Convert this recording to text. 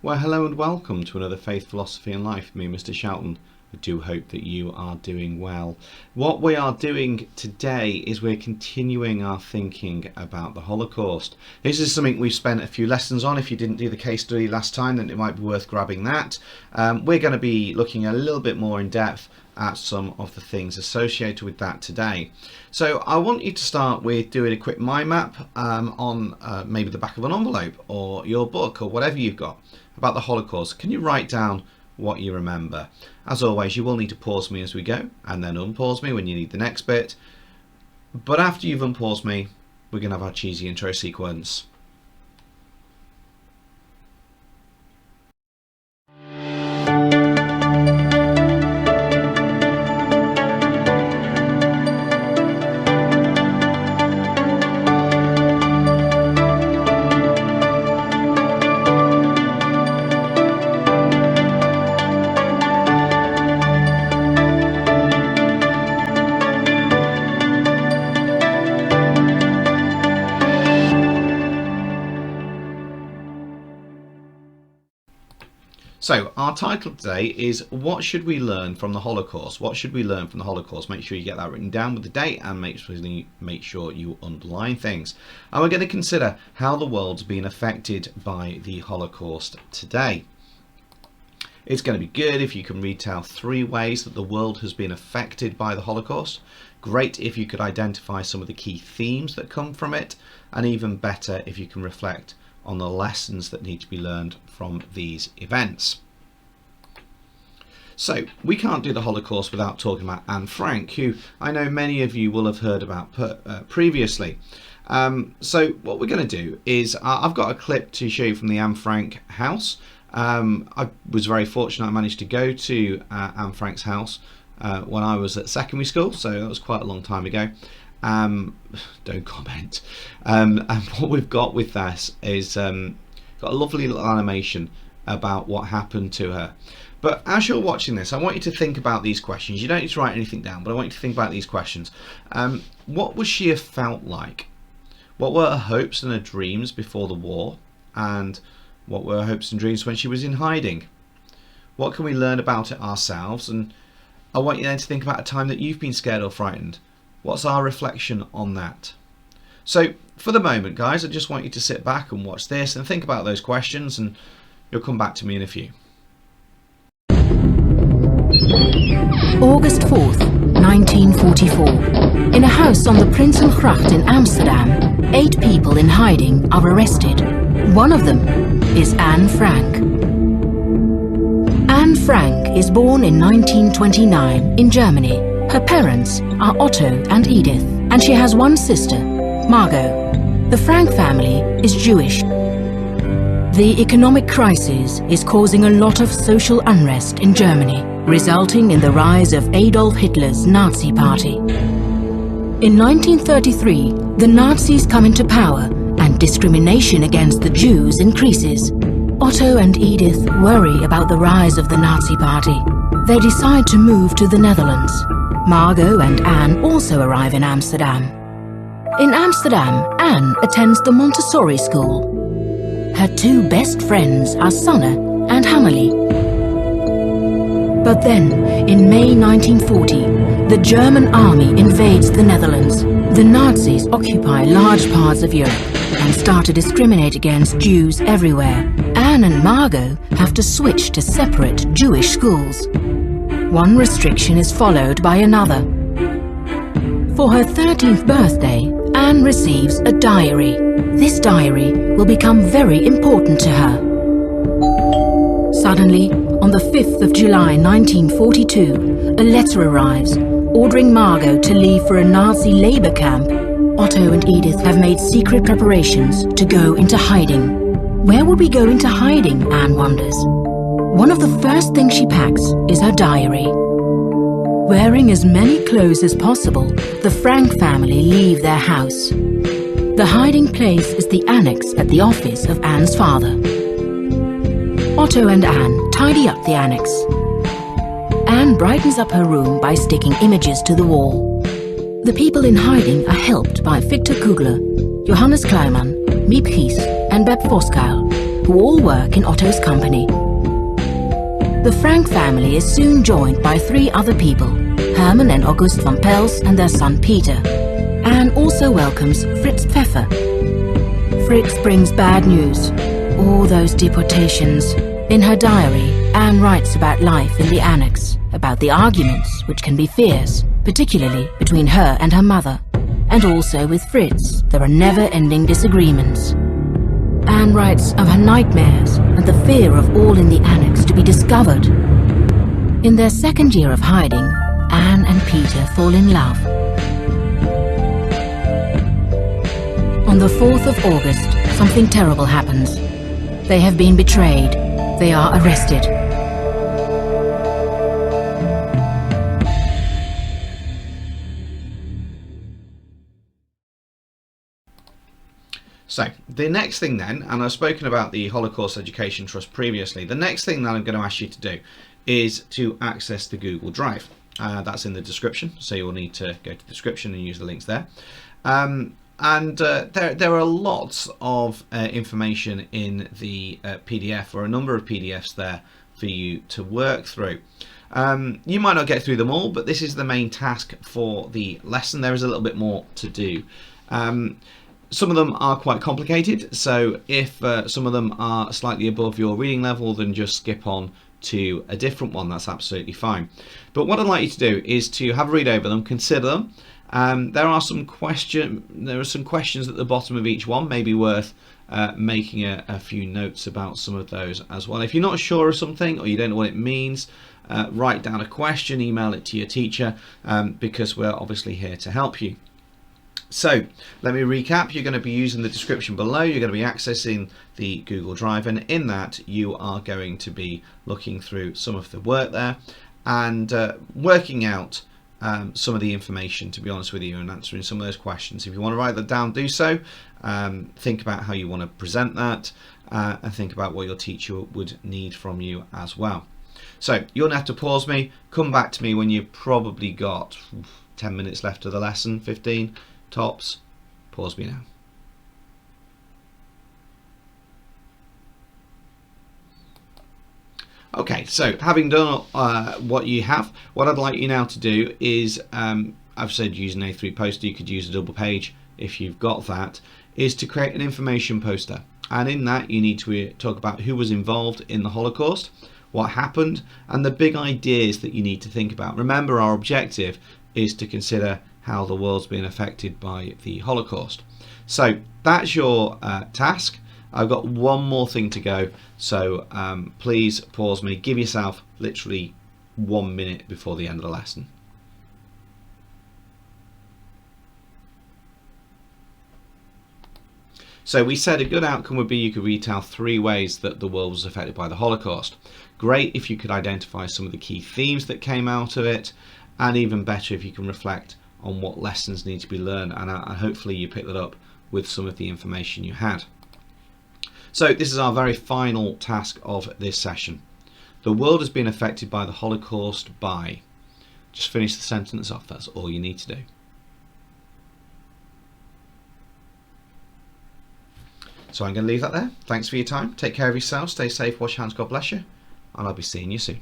Well, hello and welcome to another Faith, Philosophy and Life. Me, Mr. Shelton. I do hope that you are doing well. What we are doing today is we're continuing our thinking about the Holocaust. This is something we've spent a few lessons on. If you didn't do the case study last time, then it might be worth grabbing that. We're going to be looking a little bit more in depth at some of the things associated with that today. So I want you to start with doing a quick mind map on maybe the back of an envelope or your book or whatever you've got about the Holocaust. Can you write down what you remember? As always, you will need to pause me as we go and then unpause me when you need the next bit. But after you've unpaused me, we're going to have our cheesy intro sequence. So our title today is What Should We Learn from the Holocaust? What should we learn from the Holocaust? Make sure you get that written down with the date and make sure you underline things. And we're going to consider how the world's been affected by the Holocaust today. It's going to be good if you can retell 3 ways that the world has been affected by the Holocaust. Great if you could identify some of the key themes that come from it, and even better if you can reflect on the lessons that need to be learned from these events. So we can't do the Holocaust without talking about Anne Frank, who I know many of you will have heard about previously. So what we're going to do is I've got a clip to show you from the Anne Frank house. I was very fortunate. I managed to go to Anne Frank's house when I was at secondary school, so that was quite a long time ago. Don't comment. And what we've got with this is got a lovely little animation about what happened to her. But as you're watching this, I want you to think about these questions. You don't need to write anything down, but I want you to think about these questions. What would she have felt like? What were her hopes and her dreams before the war? And what were her hopes and dreams when she was in hiding? What can we learn about it ourselves? And I want you then to think about a time that you've been scared or frightened. What's our reflection on that? So for the moment, guys, I just want you to sit back and watch this and think about those questions, and you'll come back to me in a few. August 4th, 1944. In a house on the Prinsengracht in Amsterdam, 8 people in hiding are arrested. One of them is Anne Frank. Anne Frank is born in 1929 in Germany. Her parents are Otto and Edith, and she has one sister, Margot. The Frank family is Jewish. The economic crisis is causing a lot of social unrest in Germany, resulting in the rise of Adolf Hitler's Nazi Party. In 1933, the Nazis come into power and discrimination against the Jews increases. Otto and Edith worry about the rise of the Nazi Party. They decide to move to the Netherlands. Margot and Anne also arrive in Amsterdam. In Amsterdam, Anne attends the Montessori school. Her 2 best friends are Sanne and Hammerly. But then, in May 1940, the German army invades the Netherlands. The Nazis occupy large parts of Europe and start to discriminate against Jews everywhere. Anne and Margot have to switch to separate Jewish schools. One restriction is followed by another. For her 13th birthday, Anne receives a diary. This diary will become very important to her. Suddenly, on the 5th of July 1942, a letter arrives ordering Margot to leave for a Nazi labor camp. Otto and Edith have made secret preparations to go into hiding. Where would we go into hiding, Anne wonders. One of the first things she packs is her diary. Wearing as many clothes as possible, the Frank family leave their house. The hiding place is the annex at the office of Anne's father. Otto and Anne tidy up the annex. Anne brightens up her room by sticking images to the wall. The people in hiding are helped by Victor Kugler, Johannes Kleiman, Miep Gies and Beb Voskuil, who all work in Otto's company. The Frank family is soon joined by 3 other people, Hermann and August von Pels and their son Peter. Anne also welcomes Fritz Pfeffer. Fritz brings bad news, all those deportations. In her diary, Anne writes about life in the annex, about the arguments, which can be fierce, particularly between her and her mother. And also with Fritz, there are never-ending disagreements. Anne writes of her nightmares and the fear of all in the annex to be discovered. In their second year of hiding, Anne and Peter fall in love. On the 4th of August, something terrible happens. They have been betrayed. They are arrested. So the next thing then, and I've spoken about the Holocaust Education Trust previously, the next thing that I'm going to ask you to do is to access the Google Drive. That's in the description, so you'll need to go to the description and use the links there. There are lots of information in the PDF, or a number of PDFs there for you to work through. You might not get through them all, but this is the main task for the lesson. There is a little bit more to do. Some of them are quite complicated, so if some of them are slightly above your reading level, then just skip on to a different one. That's absolutely fine. But what I'd like you to do is to have a read over them, consider them. There are some questions at the bottom of each one, maybe worth making a few notes about some of those as well. If you're not sure of something or you don't know what it means, write down a question, email it to your teacher, because we're obviously here to help you. So let me recap. You're going to be using the description below. You're going to be accessing the Google Drive, and in that you are going to be looking through some of the work there and working out some of the information, to be honest with you, and answering some of those questions. If you want to write that down, do so. Think about how you want to present that, and think about what your teacher would need from you as well. So you're going to have to pause me, come back to me when you've probably got 10 minutes left of the lesson, 15 tops. Pause me now. Okay, so having done what you have, what I'd like you now to do is, I've said use an A3 poster, you could use a double page if you've got that, is to create an information poster. And in that you need to talk about who was involved in the Holocaust, what happened, and the big ideas that you need to think about. Remember, our objective is to consider how the world's been affected by the Holocaust. So that's your task. I've got one more thing to go, so please pause me. Give yourself literally 1 minute before the end of the lesson. So we said a good outcome would be you could retell 3 ways that the world was affected by the Holocaust. Great if you could identify some of the key themes that came out of it, and even better if you can reflect on what lessons need to be learned, and hopefully you picked that up with some of the information you had. So this is our very final task of this session. The world has been affected by the Holocaust by... Just finish the sentence off, that's all you need to do. So I'm going to leave that there. Thanks for your time. Take care of yourself, stay safe, wash your hands, God bless you, and I'll be seeing you soon.